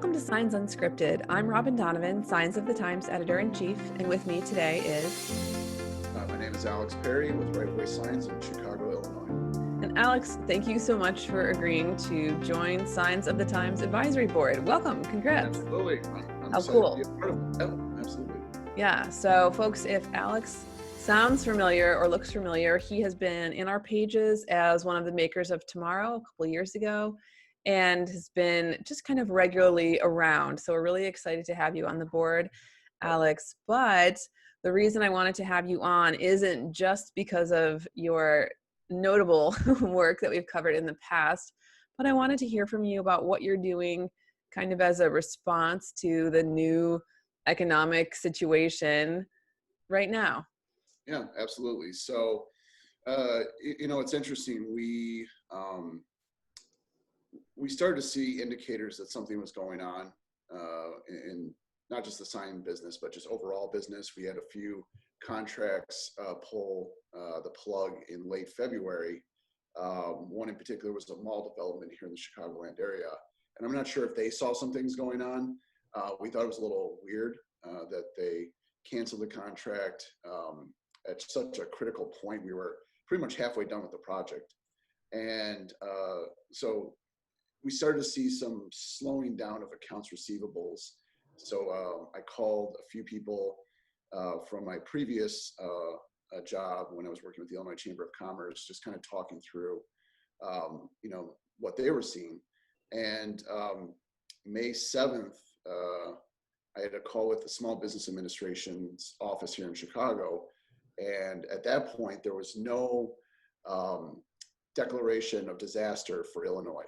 Welcome to Signs Unscripted. I'm Robin Donovan, Signs of the Times editor-in-chief, and with me today is... My name is Alex Perry with Right Way Signs in Chicago, Illinois. And Alex, thank you so much for agreeing to join Signs of the Times Advisory Board. Welcome, congrats. Absolutely. I'm How excited cool. to be a part of it. Yeah, absolutely. Yeah, so folks, if Alex sounds familiar or looks familiar, he has been in our pages as one of the makers of Tomorrow a couple years ago, and has been just kind of regularly around. So we're really excited to have you on the board, Alex. But the reason I wanted to have you on isn't just because of your notable work that we've covered in the past, but I wanted to hear from you about what you're doing kind of as a response to the new economic situation right now. Yeah, absolutely. So, it's interesting. We started to see indicators that something was going on in not just the sign business, but just overall business. We had a few contracts pull the plug in late February. One in particular was a mall development here in the Chicagoland area. And I'm not sure if they saw some things going on. We thought it was a little weird that they canceled the contract at such a critical point. We were pretty much halfway done with the project. And so we started to see some slowing down of accounts receivables. So I called a few people from my previous job when I was working with the Illinois Chamber of Commerce, just kind of talking through, what they were seeing. And May 7th, I had a call with the Small Business Administration's office here in Chicago. And at that point, there was no declaration of disaster for Illinois.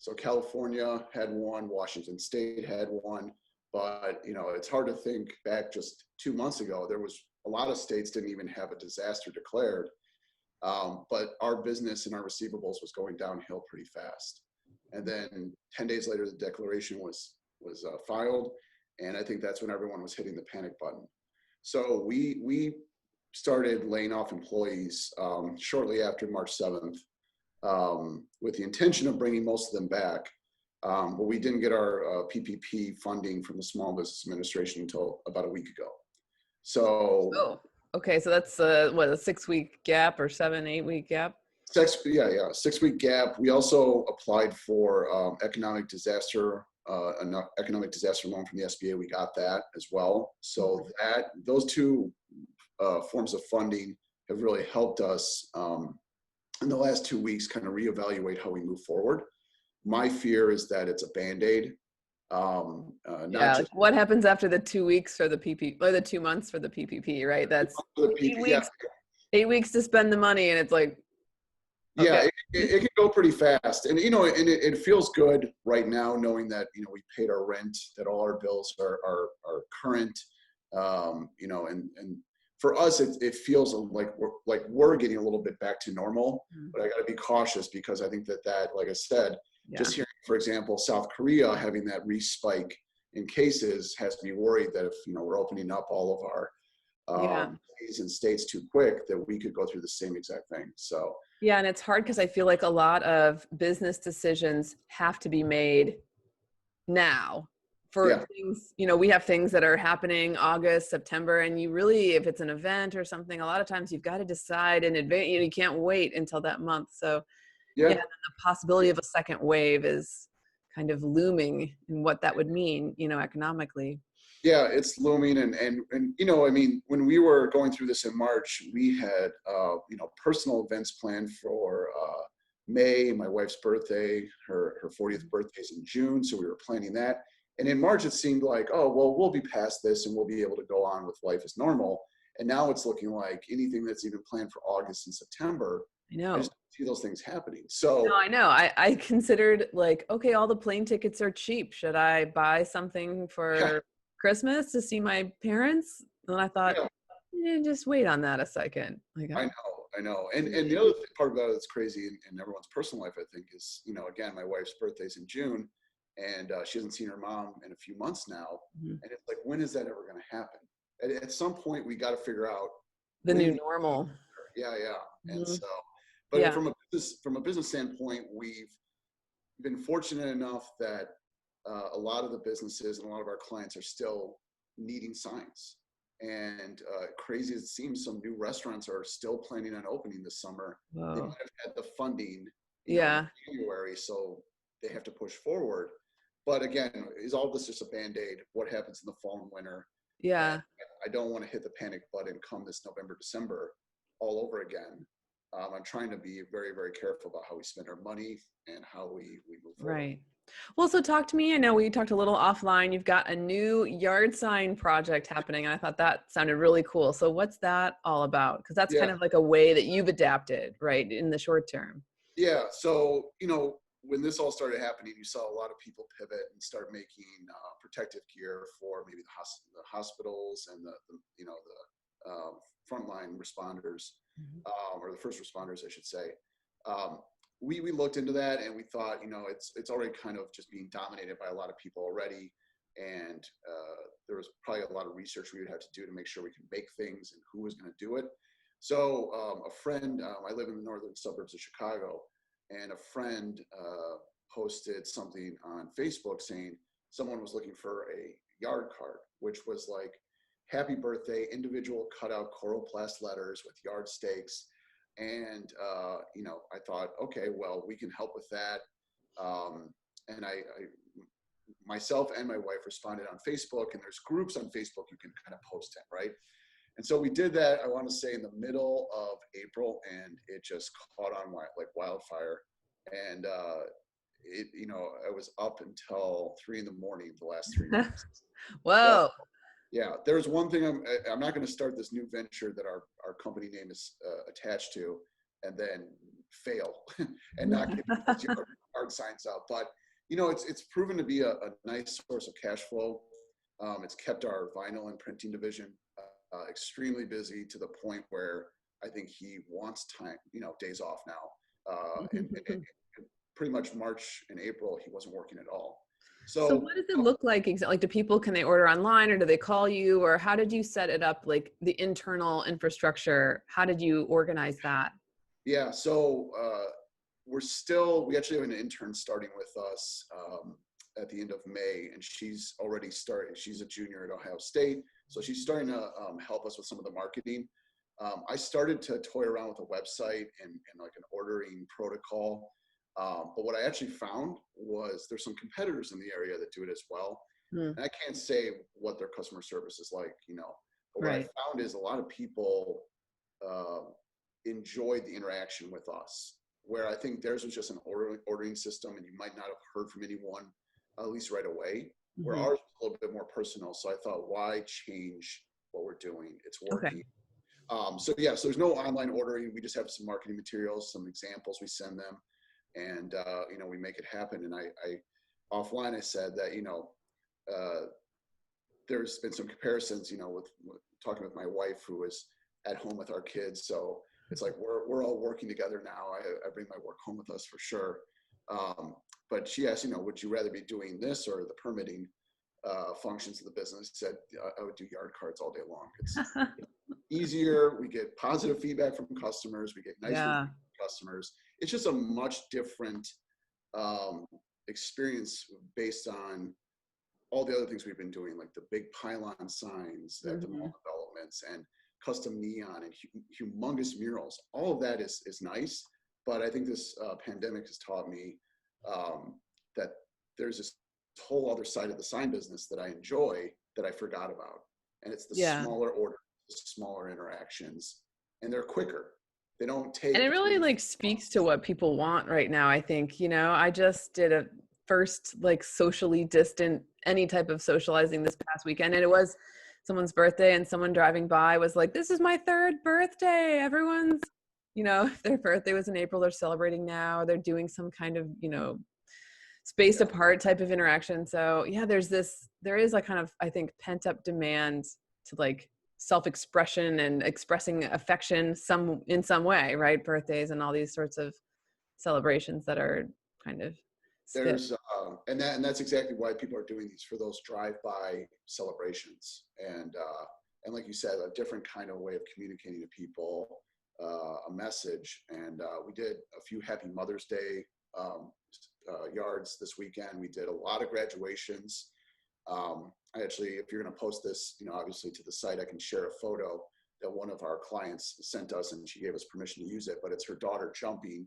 So California had one, Washington State had one, but it's hard to think back just 2 months ago, there was a lot of states didn't even have a disaster declared. But our business and our receivables was going downhill pretty fast. And then 10 days later, the declaration was filed. And I think that's when everyone was hitting the panic button. So we started laying off employees shortly after March 7th with the intention of bringing most of them back. But we didn't get our PPP funding from the Small Business Administration until about a week ago. So, okay. So that's a 6-week gap or 7-8 week gap? 6-week gap. We also applied for economic disaster loan from the SBA. We got that as well. So those two forms of funding have really helped us in the last 2 weeks kind of reevaluate how we move forward. My fear is that it's a Band-Aid. What happens after the 2 weeks for the PP or the 2 months for the PPP, right? That's 8 weeks. Yeah. 8 weeks to spend the money, and it's like, okay. Yeah, it can go pretty fast, and it feels good right now knowing that we paid our rent, that all our bills are current, and for us it feels like we're getting a little bit back to normal. But I got to be cautious because I think that like I said, just hearing, for example, South Korea having that respike in cases has me worried that if we're opening up all of our cities and states too quick, that we could go through the same exact thing. So and it's hard because I feel like a lot of business decisions have to be made now for things. We have things that are happening August, September, and you really, if it's an event or something, a lot of times you've got to decide in advance. You can't wait until that month. So and the possibility of a second wave is kind of looming, and what that would mean, economically. Yeah, it's looming, and when we were going through this in March, we had personal events planned for May. My wife's birthday, her 40th birthday is in June, so we were planning that. And in March, it seemed like, oh well, we'll be past this and we'll be able to go on with life as normal. And now it's looking like anything that's even planned for August and September, I just don't see those things happening. So no, I know. I considered okay, all the plane tickets are cheap. Should I buy something for Christmas to see my parents? And I thought, just wait on that a second. I know. And the other part about it that's crazy in everyone's personal life, I think, is, again, my wife's birthday's in June, and she hasn't seen her mom in a few months now. And it's like, when is that ever going to happen? At some point, we got to figure out the new normal. Yeah. And so, but from a business standpoint, we've been fortunate enough that a lot of the businesses and a lot of our clients are still needing signs. And crazy as it seems, some new restaurants are still planning on opening this summer. They Whoa. might have had the funding, in Yeah. January, so they have to push forward. But again, is all this just a Band-Aid? What happens in the fall and winter? And Yeah. I don't want to hit the panic button come this November, December all over again. I'm trying to be very, very careful about how we spend our money and how we move forward. Right. Well, so talk to me. I know we talked a little offline. You've got a new yard sign project happening, and I thought that sounded really cool. So what's that all about? Because that's kind Yeah, of like a way that you've adapted, right, in the short term. yeah. So, when this all started happening, you saw a lot of people pivot and start making protective gear for maybe the hospitals and the frontline responders, Mhm. or the first responders, I should say. Um, we looked into that and we thought, it's already kind of just being dominated by a lot of people already. And there was probably a lot of research we would have to do to make sure we can make things and who was going to do it. So a friend, I live in the northern suburbs of Chicago, and a friend posted something on Facebook saying someone was looking for a yard card, which was like happy birthday, individual cutout coroplast letters with yard stakes. And, I thought, okay, well, we can help with that. And I myself and my wife responded on Facebook, and there's groups on Facebook you can kind of post in, right? And so we did that, I want to say in the middle of April, and it just caught on like wildfire. And I was up until 3 a.m. the last 3 months. But Whoa. yeah, there's one thing I'm not going to start this new venture that our company name is attached to, and then fail and not get those yard signs up. But it's proven to be a nice source of cash flow. It's kept our vinyl and printing division extremely busy to the point where I think he wants time, days off now. And pretty much March and April, he wasn't working at all. So So what does it look like exactly? Like, do people, can they order online, or do they call you, or how did you set it up? Like the internal infrastructure, how did you organize that? yeah, so we actually have an intern starting with us at the end of May, and she's already started. She's a junior at Ohio State, so she's starting to help us with some of the marketing. I started to toy around with a website and like an ordering protocol. But what I actually found was there's some competitors in the area that do it as well. Hmm. And I can't say what their customer service is like, but what I Right. found is a lot of people uh, enjoyed the interaction with us, where I think theirs was just an ordering system and you might not have heard from anyone, at least right away, where Hmm. ours was a little bit more personal. So I thought, why change what we're doing? It's Okay. working. So yeah, so there's no online ordering. We just have some marketing materials, some examples we send them, and we make it happen. And I offline I said that uh, there's been some comparisons, with talking with my wife who is at home with our kids. So it's like we're all working together now. I bring my work home with us for sure. Um, but she asked, would you rather be doing this or the permitting functions of the business? I said I would do yard cards all day long. It's easier. We get positive feedback from customers. We get nice reviews Yeah. from customers. It's just a much different um, experience based on all the other things we've been doing, like the big pylon signs at the Hmm. mall developments and custom neon and humongous murals. All of that is nice, but I think this pandemic has taught me that there's this whole other side of the sign business that I enjoy that I forgot about, and it's the Yeah. smaller order, the smaller interactions, and they're quicker. They don't And it take really 3 like speaks to what people want right now. I think, I just did a first like socially distant, any type of socializing this past weekend. And it was someone's birthday, and someone driving by was like, "This is my third birthday." Everyone's, if their birthday was in April, they're celebrating now. They're doing some kind of, spaced Yeah, apart type of interaction. So yeah, there is a kind of, I think, pent up demand to like self-expression and expressing affection in some way, right? Birthdays and all these sorts of celebrations that are kind of stiff. there's and that's exactly why people are doing these, for those drive-by celebrations, and like you said, a different kind of way of communicating to people a message. And we did a few happy Mother's Day yards this weekend. We did a lot of graduations. I actually, if you're going to post this, obviously to the site, I can share a photo that one of our clients sent us, and she gave us permission to use it. But it's her daughter jumping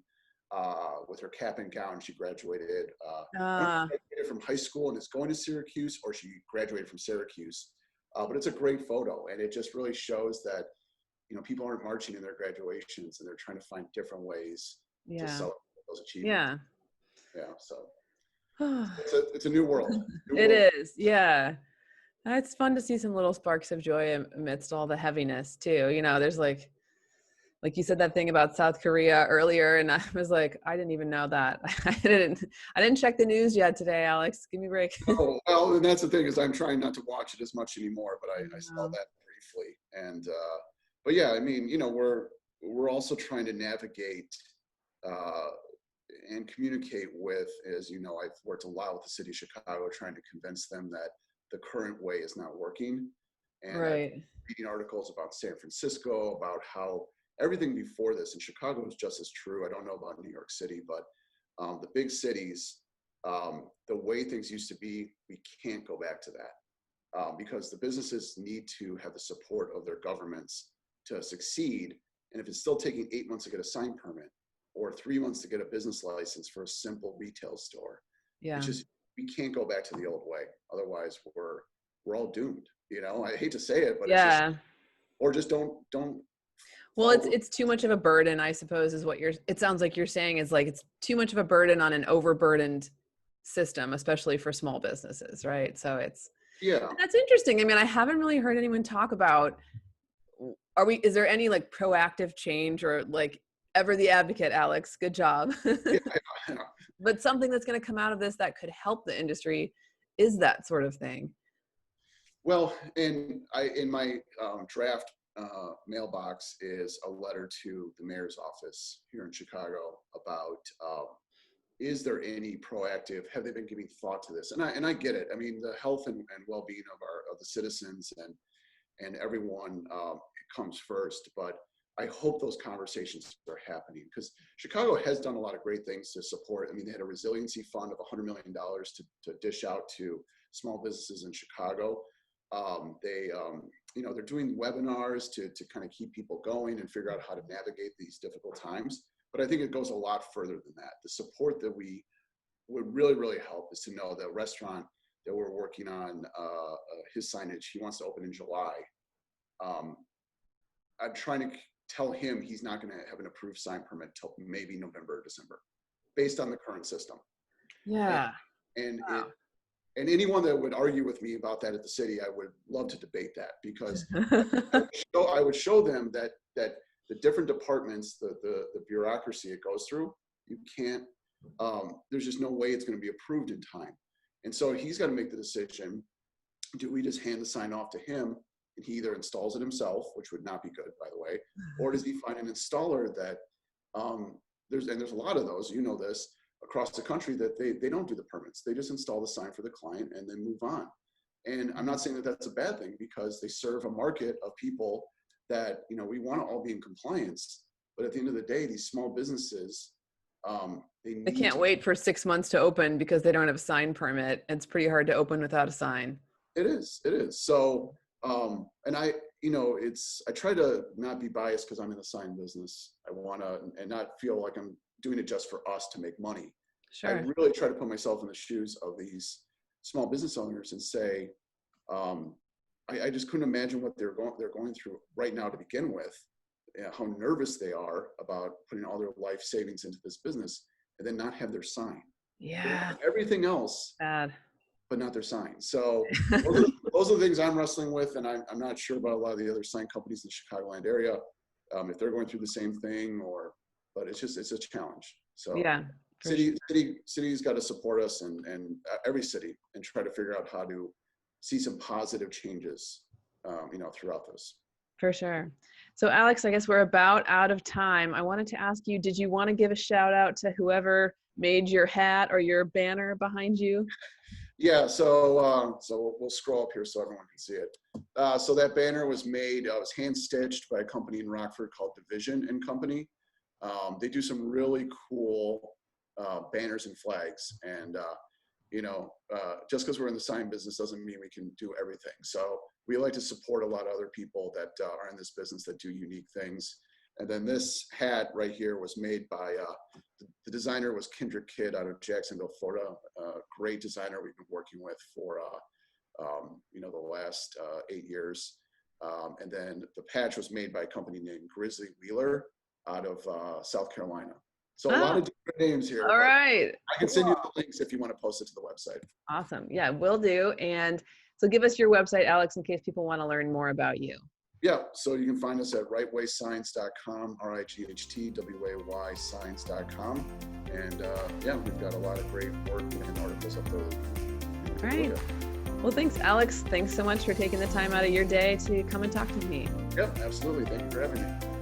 with her cap and gown. She graduated. I don't know if she graduated from high school and is going to Syracuse, or she graduated from Syracuse. But it's a great photo, and it just really shows that people aren't marching in their graduations, and they're trying to find different ways to celebrate those achievements. Yeah. So it's a new world. It is. Yeah. It's fun to see some little sparks of joy amidst all the heaviness too. There's like you said that thing about South Korea earlier, and I was like, I didn't even know that. I didn't check the news yet today, Alex. Give me a break. Oh, well, and that's the thing, is I'm trying not to watch it as much anymore, but I saw that briefly. And but yeah, I mean, we're also trying to navigate and communicate with, as I've worked a lot with the city of Chicago, trying to convince them that the current way is not working. And right. I'm reading articles about San Francisco, about how everything before this, and Chicago is just as true. I don't know about New York City, but the big cities, the way things used to be, we can't go back to that because the businesses need to have the support of their governments to succeed. And if it's still taking 8 months to get a sign permit, or 3 months to get a business license for a simple retail store, it's just, we can't go back to the old way. Otherwise, we're all doomed. I hate to say it, but it's just, or just don't. Well, it's too much of a burden, I suppose, is what it sounds like you're saying, is like it's too much of a burden on an overburdened system, especially for small businesses, right? So that's interesting. I mean, I haven't really heard anyone talk about, is there any like proactive change, or like, ever the advocate, Alex, good job. Yeah. But something that's going to come out of this that could help the industry is that sort of thing. Well, in my draft mailbox is a letter to the mayor's office here in Chicago about is there any proactive, have they been giving thought to this? And I get it. I mean, the health and well-being of the citizens and everyone comes first, but I hope those conversations are happening, because Chicago has done a lot of great things to support. I mean, they had a resiliency fund of $100 million to dish out to small businesses in Chicago. They're doing webinars to kind of keep people going and figure out how to navigate these difficult times. But I think it goes a lot further than that. The support that we would really, really help is to know that restaurant that we're working on, his signage, he wants to open in July. I'm trying to tell him he's not going to have an approved sign permit till maybe November or December, based on the current system. Yeah. And anyone that would argue with me about that at the city, I would love to debate that, because I would show them that the different departments, the bureaucracy it goes through, you can't, there's just no way it's going to be approved in time. And so he's got to make the decision. Do we just hand the sign off to him, and he either installs it himself, which would not be good, by the way, or does he find an installer that there's a lot of those, this, across the country, that they don't do the permits. They just install the sign for the client and then move on. And I'm not saying that that's a bad thing, because they serve a market of people that, we want to all be in compliance. But at the end of the day, these small businesses, they can't wait for 6 months to open because they don't have a sign permit. It's pretty hard to open without a sign. It is. So, and I try to not be biased, because I'm in the sign business. I want to, and not feel like I'm doing it just for us to make money. Sure. I really try to put myself in the shoes of these small business owners and say, I just couldn't imagine what they're going through right now to begin with, how nervous they are about putting all their life savings into this business and then not have their sign. Yeah. Everything else, bad, but not their sign. So those are the things I'm wrestling with, and I'm not sure about a lot of the other sign companies in the Chicagoland area, if they're going through the same thing, but it's a challenge. So yeah, city's got to support us, and every city, and try to figure out how to see some positive changes, throughout this. For sure. So Alex, I guess we're about out of time. I wanted to ask you, did you want to give a shout out to whoever made your hat or your banner behind you? Yeah, so we'll scroll up here so everyone can see it. So that banner was made, it was hand stitched by a company in Rockford called Division and Company. They do some really cool banners and flags. And, just because we're in the sign business doesn't mean we can do everything. So we like to support a lot of other people that are in this business that do unique things. And then this hat right here was made by, the designer was Kendrick Kidd out of Jacksonville, Florida. Great designer we've been working with for, the last 8 years. And then the patch was made by a company named Grizzly Wheeler out of South Carolina. So a lot of different names here. All right. I can send you the links if you want to post it to the website. Awesome. Yeah, will do. And so give us your website, Alex, in case people want to learn more about you. Yeah, so you can find us at rightwaysigns.com, RIGHTWAY signs.com. And we've got a lot of great work and articles up there. Great. Well, thanks, Alex. Thanks so much for taking the time out of your day to come and talk to me. Yep, absolutely. Thank you for having me.